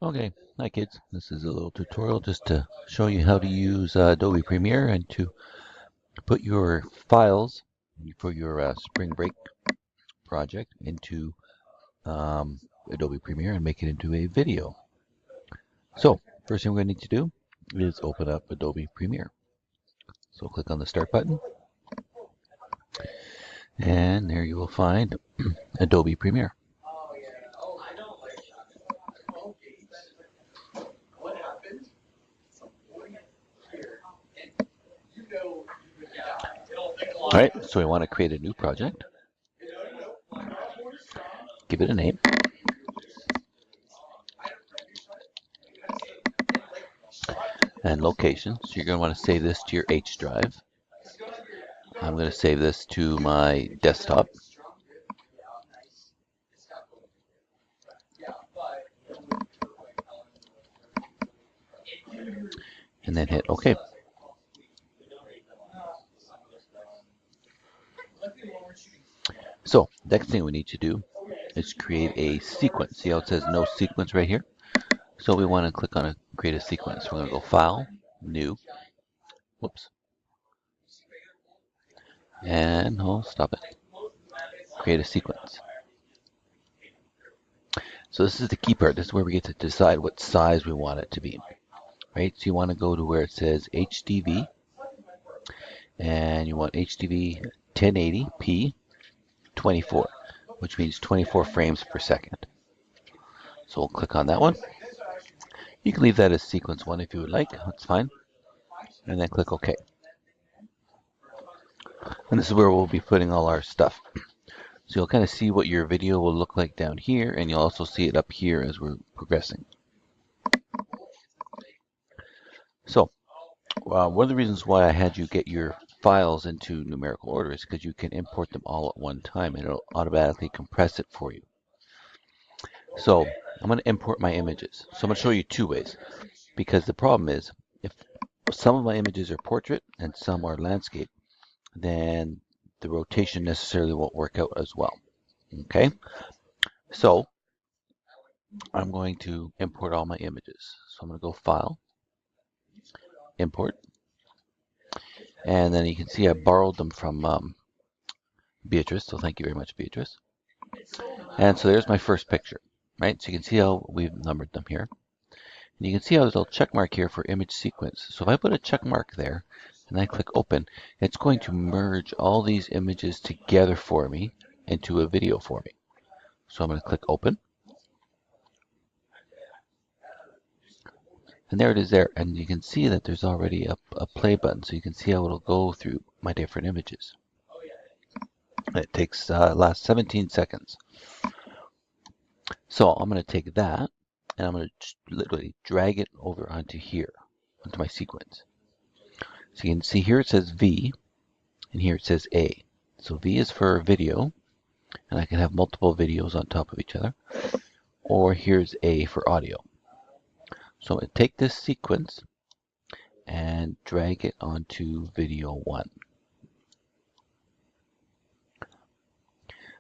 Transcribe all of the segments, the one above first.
Okay, hi kids. This is a little tutorial just to show you how to use Adobe Premiere and to put your files for your spring break project into Adobe Premiere and make it into a video. So, first thing we're going to need to do is open up Adobe Premiere. So click on the Start button, and there you will find Adobe Premiere. All right, so we want to create a new project. Give it a name. And location. So you're going to want to save this to your H drive. I'm going to save this to my desktop. And then hit OK. So next thing we need to do is create a sequence. See how it says no sequence right here? So we want to click on create a sequence. We're going to go File, New, whoops, and stop it. Create a sequence. So this is the key part. This is where we get to decide what size we want it to be. Right? So you want to go to where it says HDV, and you want HDV 1080p 24, which means 24 frames per second. So we'll click on that one. You can leave that as sequence 1 if you would like. That's fine. And then click OK. And this is where we'll be putting all our stuff. So you'll kind of see what your video will look like down here, and you'll also see it up here as we're progressing. So one of the reasons why I had you get your files into numerical order is because you can import them all at one time, and it'll automatically compress it for you. So I'm going to import my images. So I'm going to show you two ways, because the problem is if some of my images are portrait and some are landscape, then the rotation necessarily won't work out as well. Okay, so I'm going to import all my images. So I'm going to go File, Import, and then you can see I borrowed them from Beatrice, so thank you very much, Beatrice. And so there's my first picture, right? So you can see how we've numbered them here. And you can see how there's a check mark here for image sequence. So if I put a check mark there and I click open, it's going to merge all these images together for me into a video for me. So I'm going to click open. And there it is there. And you can see that there's already a play button. So you can see how it'll go through my different images. It takes lasts 17 seconds. So I'm going to take that and I'm going to literally drag it over onto here, onto my sequence. So you can see here it says V and here it says A. So V is for video, and I can have multiple videos on top of each other. Or here's A for audio. So I'm going to take this sequence and drag it onto video 1.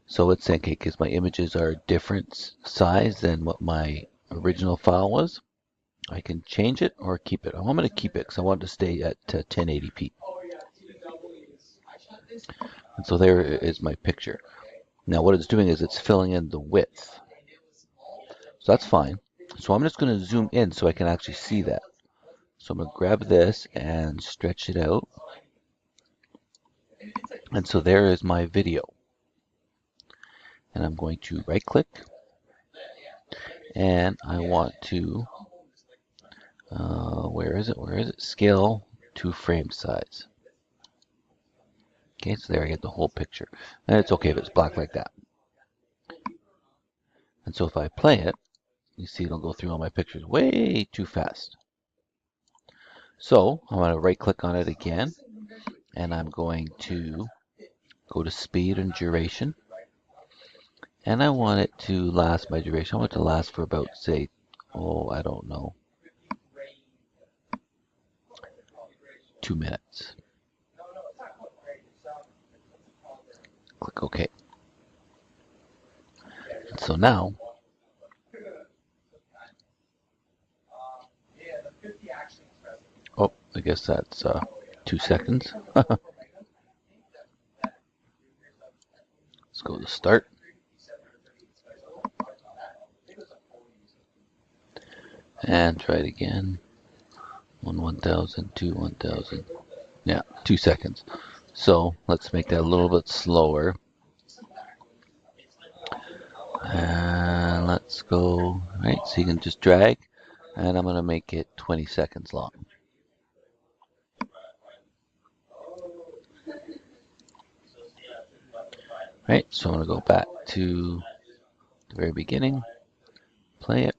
So let's say, okay, because my images are different size than what my original file was, I can change it or keep it. I'm going to keep it because I want it to stay at 1080p. And so there is my picture. Now what it's doing is it's filling in the width. So that's fine. So I'm just going to zoom in so I can actually see that. So I'm going to grab this and stretch it out. And so there is my video. And I'm going to right click. And I want to, where is it? Scale to frame size. Okay, so there I get the whole picture. And it's okay if it's black like that. And so if I play it, you see it'll go through all my pictures way too fast. So I'm going to right click on it again, and I'm going to go to speed and duration. And I want it to last my duration. I want it to last for about, say, I don't know, 2 minutes. Click OK. And so now I guess that's 2 seconds. Let's go to start. And try it again. 1,000, 1,000. Yeah, 2 seconds. So let's make that a little bit slower. And let's go, right, so you can just drag, and I'm going to make it 20 seconds long. Right, so I'm going to go back to the very beginning, play it.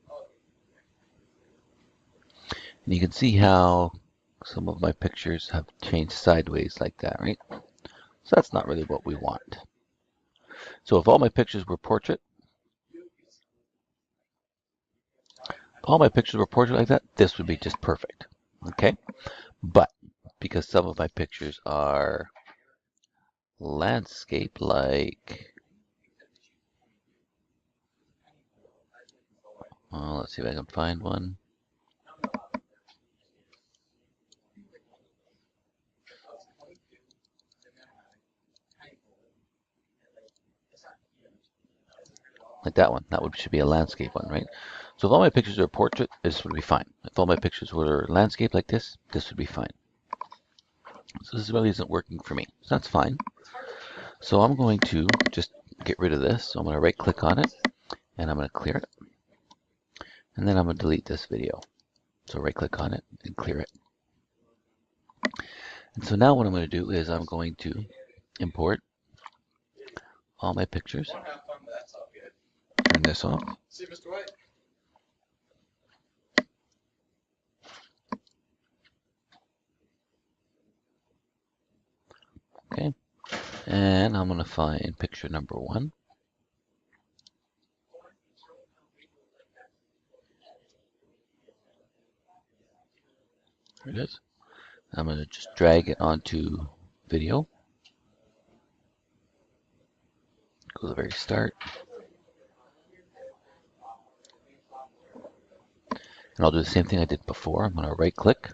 And you can see how some of my pictures have changed sideways like that, right? So that's not really what we want. So if all my pictures were portrait, like that, this would be just perfect, okay? But because some of my pictures are landscape, like, let's see if I can find one. Like that one, should be a landscape one, right? So if all my pictures are portrait, this would be fine. If all my pictures were landscape like this would be fine. So this really isn't working for me, so that's fine. So I'm going to just get rid of this. So I'm going to right click on it, and I'm going to clear it. And then I'm going to delete this video. So right click on it and clear it. And so now what I'm going to do is I'm going to import all my pictures. Turn this off. Okay, and I'm going to find picture number 1. There it is. I'm going to just drag it onto video. Go to the very start. And I'll do the same thing I did before. I'm going to right click,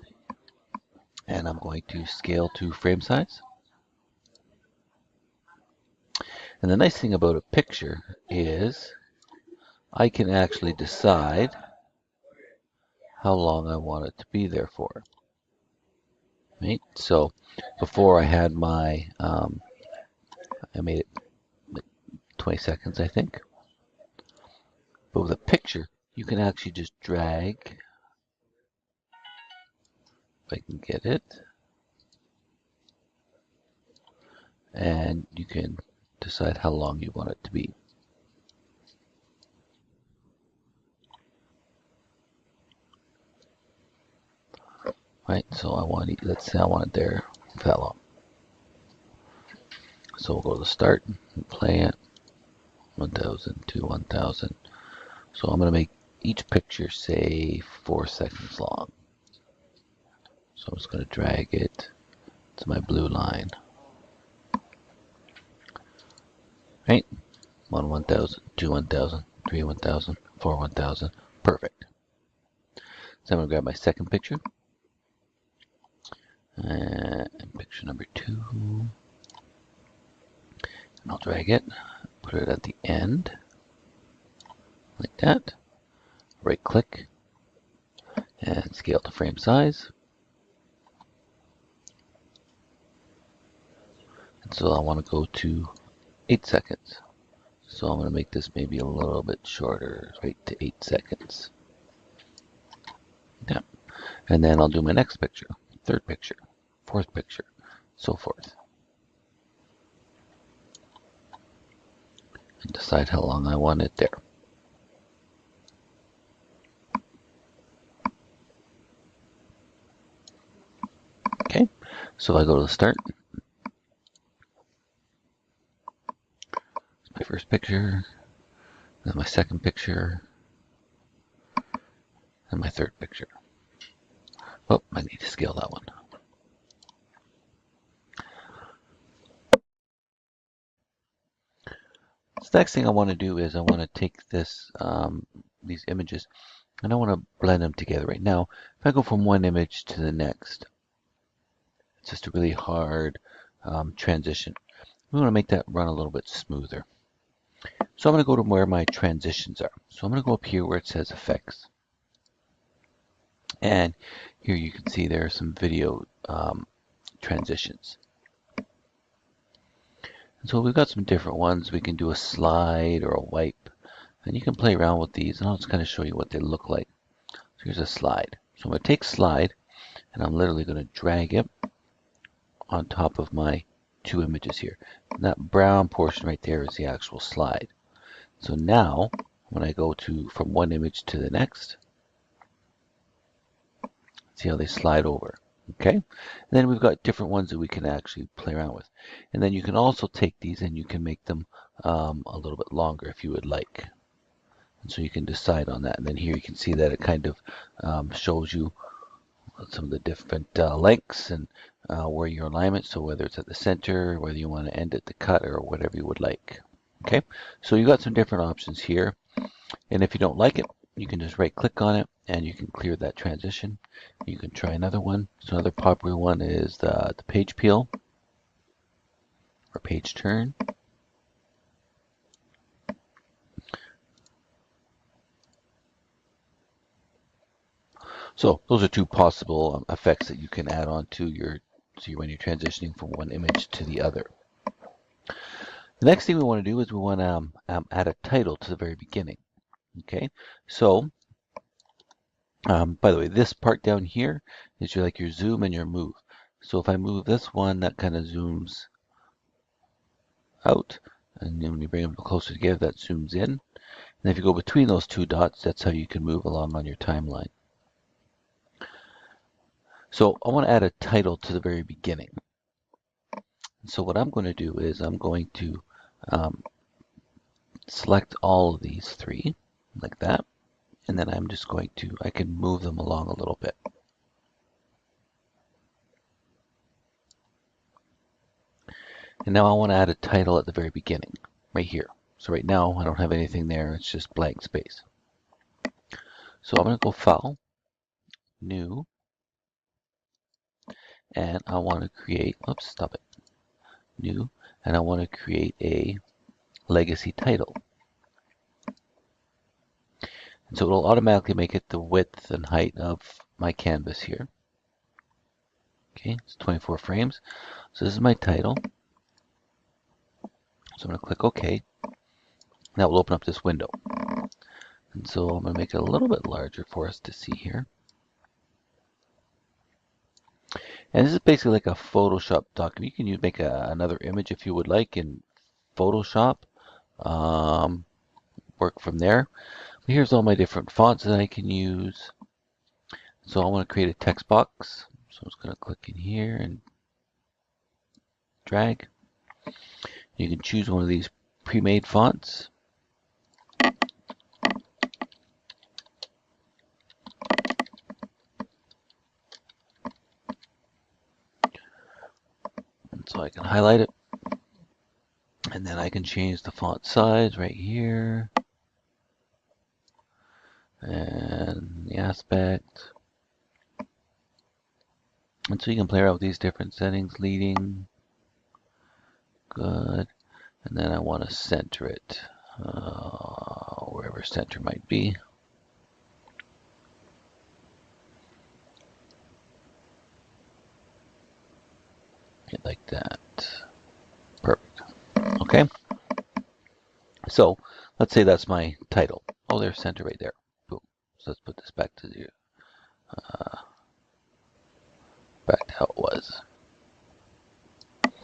and I'm going to scale to frame size. And the nice thing about a picture is I can actually decide how long I want it to be there for. Right? So before I had my, I made it 20 seconds, I think. But with a picture, you can actually just drag, if I can get it, and you can decide how long you want it to be. Right, so I want it, let's say I want it there for that long. So we'll go to the start and play it. 1,000 to 1,000. So I'm going to make each picture, say, 4 seconds long. So I'm just going to drag it to my blue line. Right? 1,000, 2, 1,000, 3, 1,000, 4, 1,000. Perfect. So I'm going to grab my second picture. And picture number 2. And I'll drag it, put it at the end, like that. Right click, and scale to frame size. And so I want to go to 8 seconds. So I'm going to make this maybe a little bit shorter, right to 8 seconds. Yeah. And then I'll do my next picture, third picture, fourth picture, so forth. And decide how long I want it there. Okay, so I go to the start. My first picture, then my second picture, and my third picture. Oh, I need to scale that one. So the next thing I want to do is I want to take this, these images, and I want to blend them together. Right now, if I go from one image to the next, It's just a really hard transition. We want to make that run a little bit smoother. So I'm going to go to where my transitions are. So I'm going to go up here where it says effects. And here you can see there are some video transitions. And so we've got some different ones. We can do a slide or a wipe. And you can play around with these. And I'll just kind of show you what they look like. So here's a slide. So I'm going to take slide. And I'm literally going to drag it on top of my two images here. And that brown portion right there is the actual slide. So now, when I go from one image to the next, see how they slide over, okay? And then we've got different ones that we can actually play around with. And then you can also take these and you can make them a little bit longer if you would like. And so you can decide on that. And then here you can see that it kind of shows you some of the different lengths and where your alignment, so whether it's at the center, whether you want to end at the cut, or whatever you would like. Okay, so you got some different options here, and if you don't like it, you can just right click on it and you can clear that transition. You can try another one. So another popular one is the page peel or page turn. So those are two possible effects that you can add on to when you're transitioning from one image to the other. The next thing we want to do is we want to add a title to the very beginning. Okay, so by the way, this part down here is your zoom and your move. So if I move this one, that kind of zooms out, and then when you bring them closer together, that zooms in. And if you go between those two dots, that's how you can move along on your timeline. So I want to add a title to the very beginning. So what I'm going to do is I'm going to select all of these three like that, and then I'm just going to, I can move them along a little bit. And now I want to add a title at the very beginning, right here. So right now I don't have anything there, it's just blank space. So I'm going to go File, New, and I want to create, oops, stop it, New, and I want to create a legacy title. And so it'll automatically make it the width and height of my canvas here. Okay, it's 24 frames. So this is my title. So I'm going to click OK. That will open up this window. And so I'm going to make it a little bit larger for us to see here. And this is basically like a Photoshop document. You can make another image if you would like in Photoshop. Work from there. But here's all my different fonts that I can use. So I want to create a text box. So I'm just going to click in here and drag. You can choose one of these pre-made fonts. And so I can highlight it. And then I can change the font size right here. And the aspect. And so you can play around with these different settings. Leading. Good. And then I want to center it. Wherever center might be. Like that. Perfect. Okay. So let's say that's my title. Oh, there's center right there. Boom. So let's put this back to zero. Back to how it was.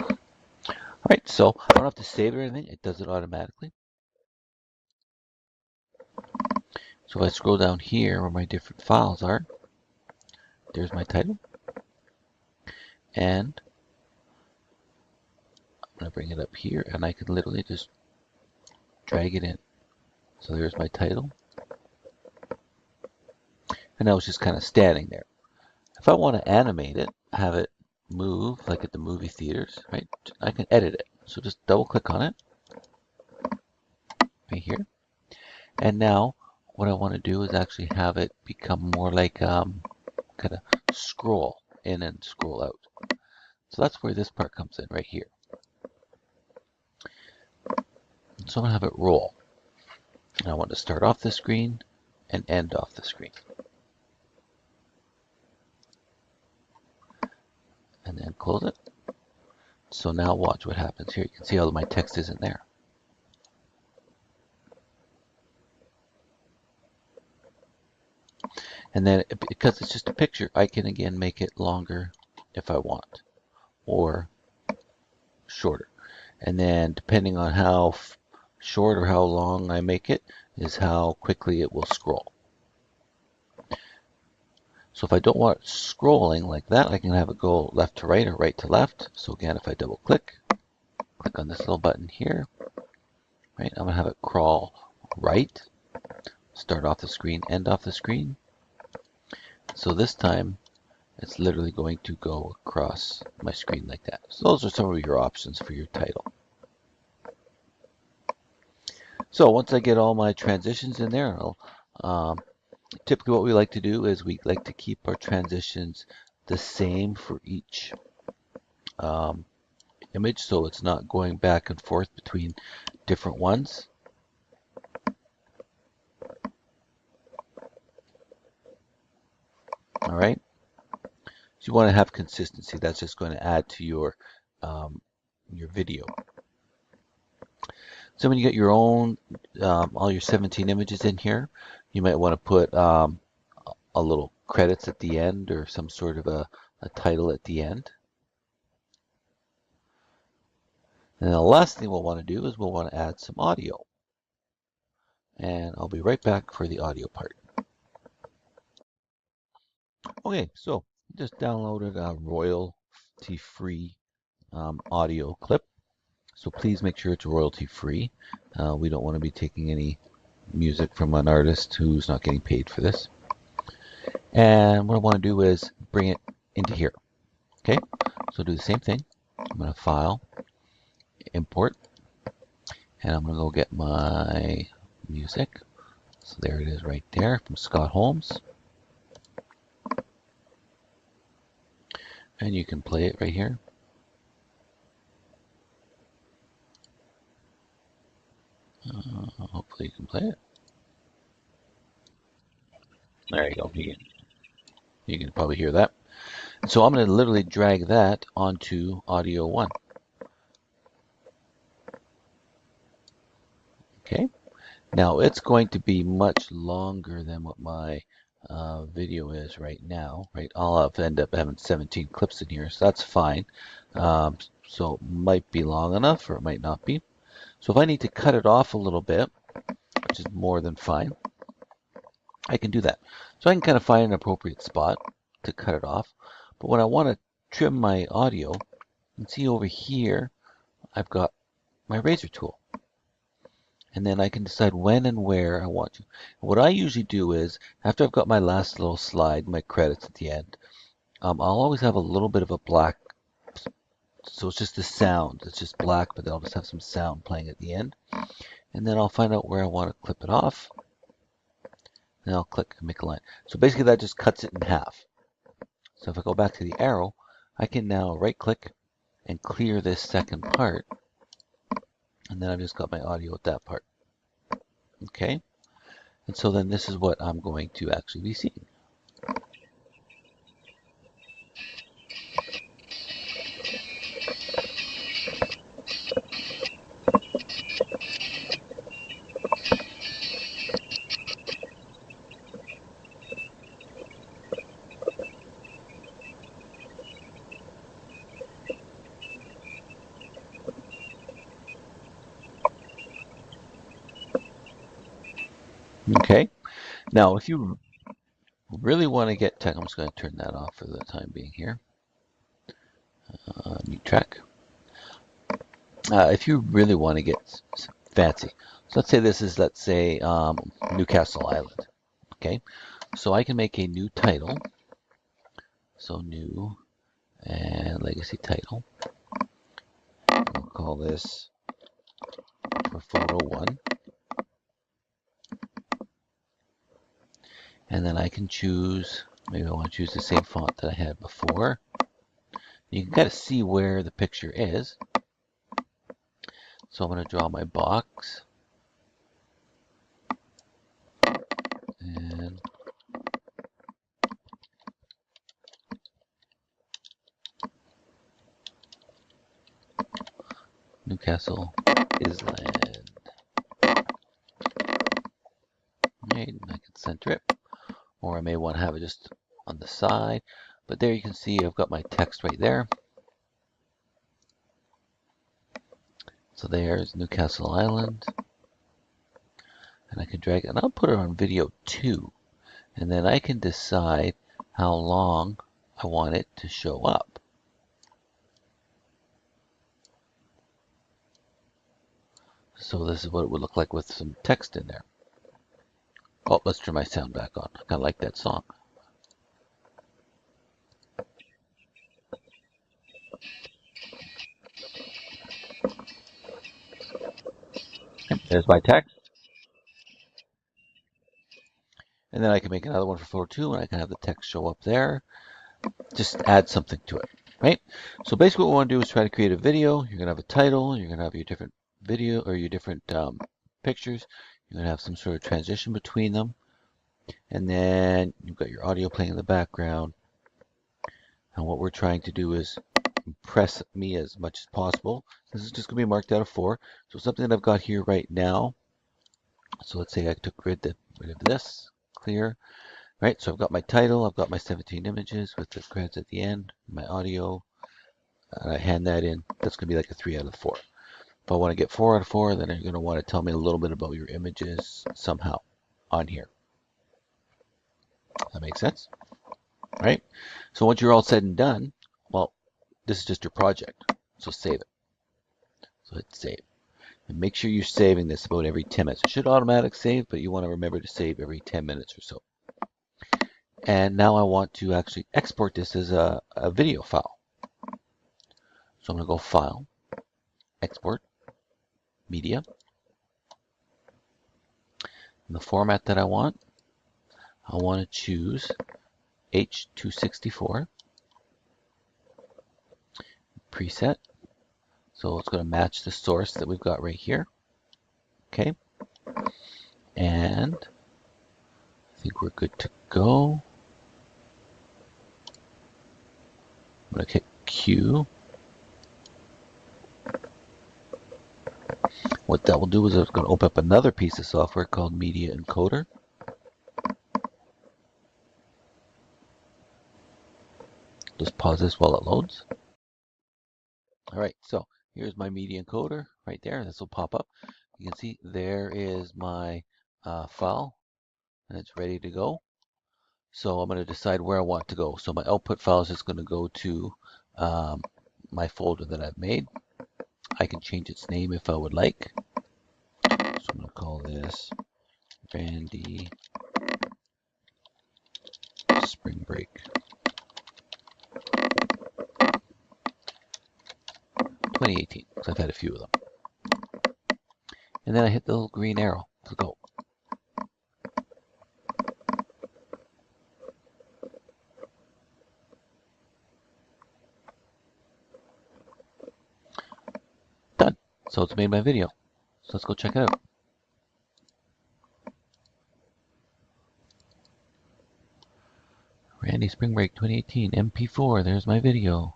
All right, so I don't have to save it or anything. It does it automatically. So if I scroll down here where my different files are, there's my title. And I'm going to bring it up here, and I can literally just drag it in. So there's my title. And now it's just kind of standing there. If I want to animate it, have it move like at the movie theaters, right? I can edit it. So just double click on it right here. And now what I want to do is actually have it become more like kind of scroll in and scroll out. So that's where this part comes in right here. So I'm going to have it roll. And I want to start off the screen and end off the screen. And then close it. So now watch what happens here. You can see all of my text isn't there. And then because it's just a picture, I can again make it longer if I want, or shorter. And then depending on how short or how long I make it is how quickly it will scroll. So if I don't want it scrolling like that, I can have it go left to right or right to left. So again, if I double click on this little button here, right, I'm going to have it crawl right, start off the screen, end off the screen. So this time it's literally going to go across my screen like that. So those are some of your options for your title. So once I get all my transitions in there, typically what we like to do is we like to keep our transitions the same for each image, so it's not going back and forth between different ones. All right. So you want to have consistency. That's just going to add to your video. So when you get your own, all your 17 images in here, you might want to put a little credits at the end or some sort of a title at the end. And the last thing we'll want to do is we'll want to add some audio. And I'll be right back for the audio part. Okay, so just downloaded a royalty-free audio clip. So please make sure it's royalty-free. We don't want to be taking any music from an artist who's not getting paid for this. And what I want to do is bring it into here. Okay, so do the same thing. I'm going to File, Import, and I'm going to go get my music. So there it is right there from Scott Holmes. And you can play it right here. Hopefully you can play it. There you go. You can probably hear that. So I'm going to literally drag that onto audio 1. Okay. Now it's going to be much longer than what my video is right now. Right. I'll end up having 17 clips in here, so that's fine. So it might be long enough, or it might not be. So if I need to cut it off a little bit, which is more than fine, I can do that. So I can kind of find an appropriate spot to cut it off. But when I want to trim my audio, you can see over here, I've got my razor tool. And then I can decide when and where I want to. What I usually do is, after I've got my last little slide, my credits at the end, I'll always have a little bit of a black, so it's just the sound. It's just black, but I'll just have some sound playing at the end. And then I'll find out where I want to clip it off. And I'll click and make a line. So basically that just cuts it in half. So if I go back to the arrow, I can now right click and clear this second part. And then I've just got my audio at that part. Okay. And so then this is what I'm going to actually be seeing. Okay. Now, if you really want to get tech, I'm just going to turn that off for the time being here. Mute track. If you really want to get fancy, so let's say this is, Newcastle Island. Okay. So I can make a new title. So new and legacy title. We'll call this for photo 1. And then I can choose, maybe I want to choose the same font that I had before. You can kind of see where the picture is. So I'm going to draw my box. And Newcastle Island. Right, and I can center it. Or I may want to have it just on the side. But there you can see I've got my text right there. So there's Newcastle Island. And I can drag it, and I'll put it on video 2. And then I can decide how long I want it to show up. So this is what it would look like with some text in there. Oh, let's turn my sound back on. I kind of like that song. There's my text. And then I can make another one for photo 2, and I can have the text show up there. Just add something to it, right? So basically what we want to do is try to create a video. You're going to have a title. You're going to have your different video or your different pictures. You're going to have some sort of transition between them. And then you've got your audio playing in the background. And what we're trying to do is impress me as much as possible. This is just going to be marked out of 4. So something that I've got here right now. So let's say I took rid of this, clear. Right, so I've got my title, I've got my 17 images with the credits at the end, my audio, and I hand that in. That's going to be like a 3 out of 4. If I want to get 4 out of 4, then you're going to want to tell me a little bit about your images somehow on here. That makes sense? All right, so once you're all said and done, well, this is just your project, so save it. So hit save. And make sure you're saving this about every 10 minutes. It should automatic save, but you want to remember to save every 10 minutes or so. And now I want to actually export this as a video file. So I'm going to go File, Export, Media. In the format that I want to choose H264 preset. So it's going to match the source that we've got right here. Okay. And I think we're good to go. I'm going to hit Q. What that will do is it's going to open up another piece of software called Media Encoder. Just pause this while it loads. All right, so here's my Media Encoder right there. This will pop up. You can see there is my file, and it's ready to go. So I'm going to decide where I want to go. So my output file is just going to go to my folder that I've made. I can change its name if I would like. So I'm going to call this Randy Spring Break 2018, because I've had a few of them. And then I hit the little green arrow to go. Done. So it's made my video. So let's go check it out. Randy Spring Break 2018 MP4. There's my video.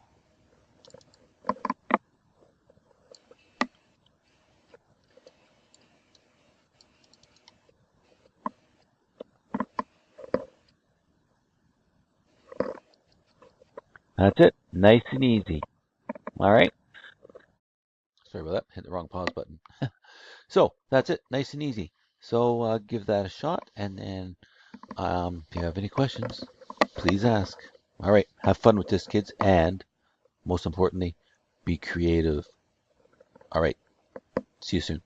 That's it. Nice and easy. All right. Sorry about that. Hit the wrong pause button. So that's it. Nice and easy. So give that a shot. And then if you have any questions, please ask. All right. Have fun with this, kids. And most importantly, be creative. All right. See you soon.